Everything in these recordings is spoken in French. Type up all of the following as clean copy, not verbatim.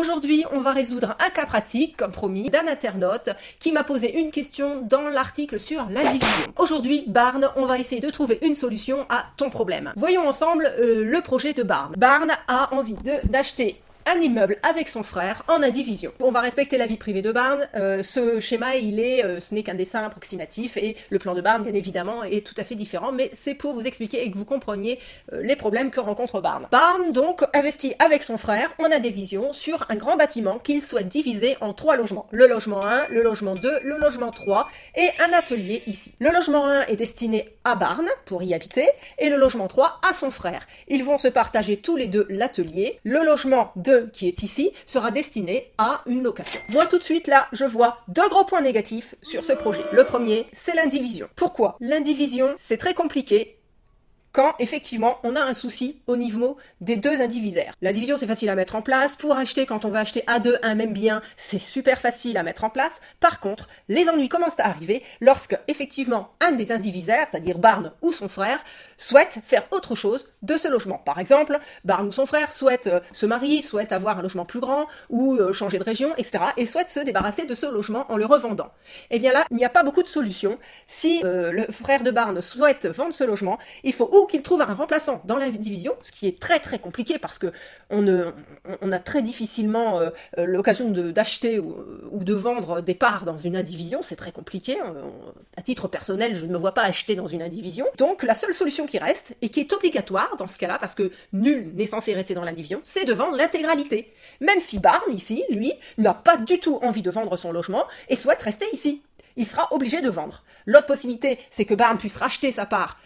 Aujourd'hui, on va résoudre un cas pratique, comme promis, d'un internaute qui m'a posé une question dans l'article sur la division. Aujourd'hui, Barn, on va essayer de trouver une solution à ton problème. Voyons ensemble le projet de Barn. Barn a envie d'acheter un immeuble avec son frère en indivision. On va respecter la vie privée de Barn. Ce schéma, ce n'est qu'un dessin approximatif et le plan de Barn, bien évidemment, est tout à fait différent, mais c'est pour vous expliquer et que vous compreniez les problèmes que rencontre Barn. Barn, donc, investit avec son frère en indivision sur un grand bâtiment qu'il souhaite diviser en 3 logements. Le logement 1, le logement 2, le logement 3 et un atelier ici. Le logement 1 est destiné à Barn pour y habiter et le logement 3 à son frère. Ils vont se partager tous les deux l'atelier. Le logement 2 qui est ici, sera destiné à une location. Moi, tout de suite, là, je vois 2 gros points négatifs sur ce projet. Le premier, c'est l'indivision. Pourquoi? L'indivision, c'est très compliqué quand, effectivement, on a un souci au niveau des 2 indivisaires. La division, c'est facile à mettre en place. Pour acheter, quand on va acheter à 2 un même bien, c'est super facile à mettre en place. Par contre, les ennuis commencent à arriver lorsque, effectivement, un des indivisaires, c'est-à-dire Barn ou son frère, souhaite faire autre chose de ce logement. Par exemple, Barn ou son frère souhaite se marier, souhaite avoir un logement plus grand ou changer de région, etc. et souhaite se débarrasser de ce logement en le revendant. Eh bien là, il n'y a pas beaucoup de solutions. Si le frère de Barn souhaite vendre ce logement, il faut qu'il trouve un remplaçant dans l'indivision, ce qui est très très compliqué parce que on a très difficilement l'occasion d'acheter ou de vendre des parts dans une indivision, c'est très compliqué. À titre personnel, je ne me vois pas acheter dans une indivision. Donc la seule solution qui reste, et qui est obligatoire dans ce cas-là, parce que nul n'est censé rester dans l'indivision, c'est de vendre l'intégralité. Même si Barn, ici, lui, n'a pas du tout envie de vendre son logement et souhaite rester ici. Il sera obligé de vendre. L'autre possibilité, c'est que Barn puisse racheter sa part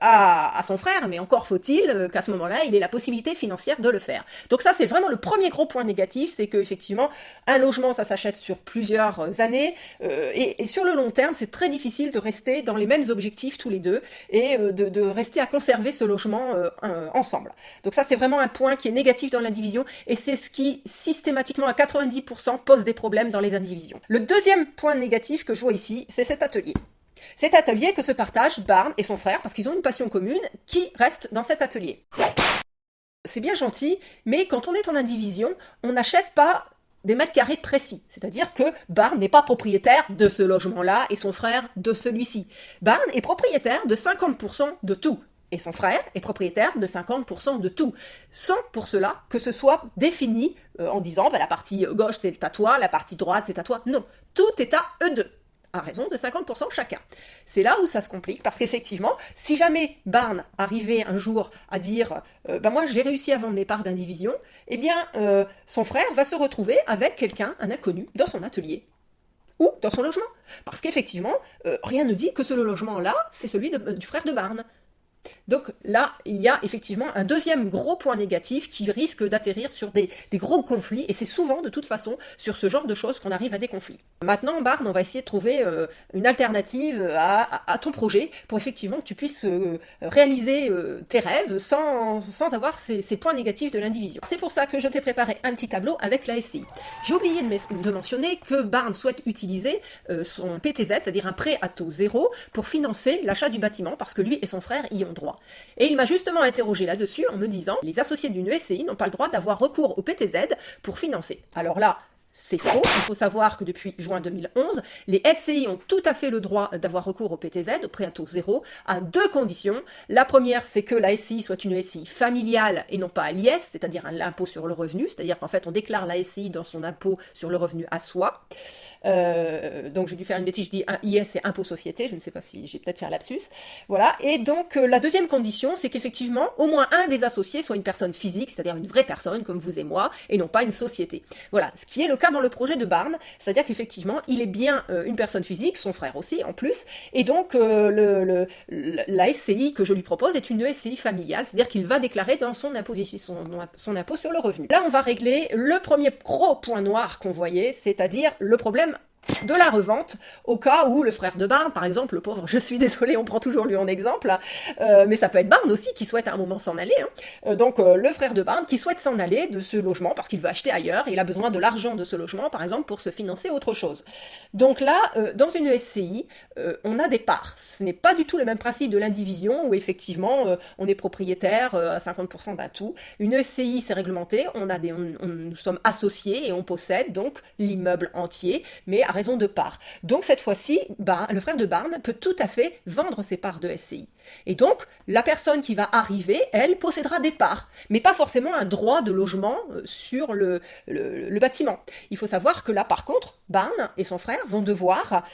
à son frère, mais encore faut-il qu'à ce moment-là, il ait la possibilité financière de le faire. Donc ça, c'est vraiment le premier gros point négatif, c'est que effectivement, un logement, ça s'achète sur plusieurs années, et sur le long terme, c'est très difficile de rester dans les mêmes objectifs tous les deux, et de rester à conserver ce logement ensemble. Donc ça, c'est vraiment un point qui est négatif dans l'indivision, et c'est ce qui, systématiquement, à 90%, pose des problèmes dans les indivisions. Le deuxième point négatif que je vois ici, c'est cet atelier. Cet atelier que se partagent Barn et son frère, parce qu'ils ont une passion commune, qui reste dans cet atelier. C'est bien gentil, mais quand on est en indivision, on n'achète pas des mètres carrés précis. C'est-à-dire que Barn n'est pas propriétaire de ce logement-là et son frère de celui-ci. Barn est propriétaire de 50% de tout. Et son frère est propriétaire de 50% de tout. Sans pour cela que ce soit défini en disant la partie gauche c'est à toi, la partie droite c'est à toi. Non, tout est à eux deux. À raison de 50% chacun. C'est là où ça se complique, parce qu'effectivement, si jamais Barn arrivait un jour à dire moi j'ai réussi à vendre mes parts d'indivision, eh bien son frère va se retrouver avec quelqu'un, un inconnu, dans son atelier ou dans son logement. Parce qu'effectivement, rien ne dit que ce logement-là, c'est celui du frère de Barn. Donc là, il y a effectivement un deuxième gros point négatif qui risque d'atterrir sur des gros conflits, et c'est souvent, de toute façon, sur ce genre de choses qu'on arrive à des conflits. Maintenant, Barn, on va essayer de trouver une alternative à ton projet pour effectivement que tu puisses réaliser tes rêves sans avoir ces points négatifs de l'indivision. C'est pour ça que je t'ai préparé un petit tableau avec la SCI. J'ai oublié de mentionner que Barn souhaite utiliser son PTZ, c'est-à-dire un prêt à taux zéro, pour financer l'achat du bâtiment, parce que lui et son frère y ont droit. Et il m'a justement interrogé là-dessus en me disant « Les associés d'une SCI n'ont pas le droit d'avoir recours au PTZ pour financer. » Alors là, c'est faux. Il faut savoir que depuis juin 2011, les SCI ont tout à fait le droit d'avoir recours au PTZ, au prêt à taux zéro, à 2 conditions. La première, c'est que la SCI soit une SCI familiale et non pas à l'IS, c'est-à-dire l'impôt sur le revenu, c'est-à-dire qu'en fait, on déclare la SCI dans son impôt sur le revenu à soi. Donc j'ai dû faire une bêtise, je dis IS c'est impôt société, je ne sais pas si j'ai peut-être fait un lapsus. Voilà, et donc la deuxième condition, c'est qu'effectivement, au moins un des associés soit une personne physique, c'est-à-dire une vraie personne comme vous et moi, et non pas une société. Voilà, ce qui est le cas dans le projet de Barn, c'est-à-dire qu'effectivement, il est bien une personne physique, son frère aussi en plus, et donc la SCI que je lui propose est une SCI familiale, c'est-à-dire qu'il va déclarer dans son impôt sur le revenu. Là, on va régler le premier gros point noir qu'on voyait, c'est-à-dire le problème de la revente, au cas où le frère de Barn, par exemple, le pauvre, je suis désolée, on prend toujours lui en exemple, mais ça peut être Barn aussi qui souhaite à un moment s'en aller, hein. Donc le frère de Barn qui souhaite s'en aller de ce logement parce qu'il veut acheter ailleurs, il a besoin de l'argent de ce logement, par exemple, pour se financer autre chose. Donc là, dans une SCI, on a des parts. Ce n'est pas du tout le même principe de l'indivision où effectivement on est propriétaire à 50% d'un tout. Une SCI, c'est réglementé, nous sommes associés et on possède donc l'immeuble entier, mais à raison de parts. Donc cette fois-ci, le frère de Barn peut tout à fait vendre ses parts de SCI. Et donc, la personne qui va arriver, elle, possédera des parts, mais pas forcément un droit de logement sur le bâtiment. Il faut savoir que là, par contre, Barn et son frère vont devoir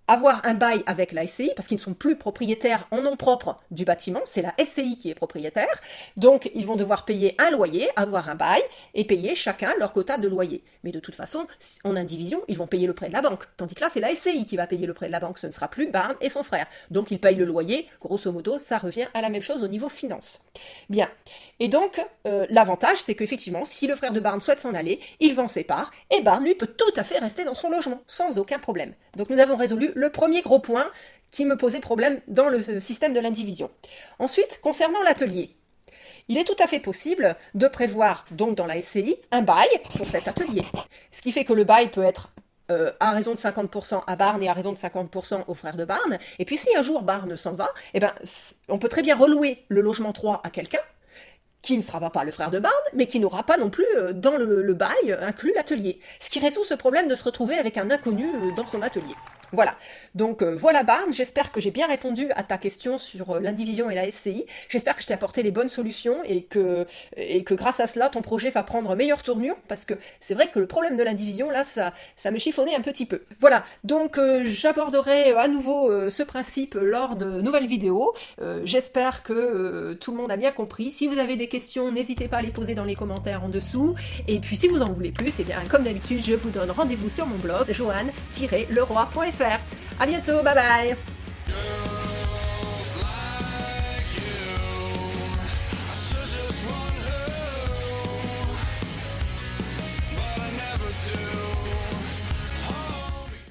avoir un bail avec la SCI, parce qu'ils ne sont plus propriétaires en nom propre du bâtiment, c'est la SCI qui est propriétaire, donc ils vont devoir payer un loyer, avoir un bail, et payer chacun leur quota de loyer. Mais de toute façon, en indivision, ils vont payer le prêt de la banque, tandis que là, c'est la SCI qui va payer le prêt de la banque, ce ne sera plus Barn et son frère. Donc ils payent le loyer, grosso modo, ça revient à la même chose au niveau finance. Bien, et donc, l'avantage, c'est qu'effectivement, si le frère de Barn souhaite s'en aller, il vend ses parts, et Barn, lui, peut tout à fait rester dans son logement, sans aucun problème. Donc nous avons résolu le premier gros point qui me posait problème dans le système de l'indivision. Ensuite, concernant l'atelier, il est tout à fait possible de prévoir, donc dans la SCI, un bail pour cet atelier. Ce qui fait que le bail peut être à raison de 50% à Barn et à raison de 50% aux frères de Barn. Et puis si un jour Barn s'en va, eh ben, on peut très bien relouer le logement 3 à quelqu'un, qui ne sera pas le frère de Barn, mais qui n'aura pas non plus dans le bail inclus l'atelier. Ce qui résout ce problème de se retrouver avec un inconnu dans son atelier. Voilà, donc voilà Barn, j'espère que j'ai bien répondu à ta question sur l'indivision et la SCI, j'espère que je t'ai apporté les bonnes solutions et que grâce à cela ton projet va prendre meilleure tournure, parce que c'est vrai que le problème de l'indivision là ça me chiffonnait un petit peu. Voilà, donc j'aborderai à nouveau ce principe lors de nouvelles vidéos, j'espère que tout le monde a bien compris. Si vous avez des questions, n'hésitez pas à les poser dans les commentaires en dessous, et puis si vous en voulez plus, et bien comme d'habitude je vous donne rendez-vous sur mon blog joanne-leroy.fr. À bientôt, bye bye!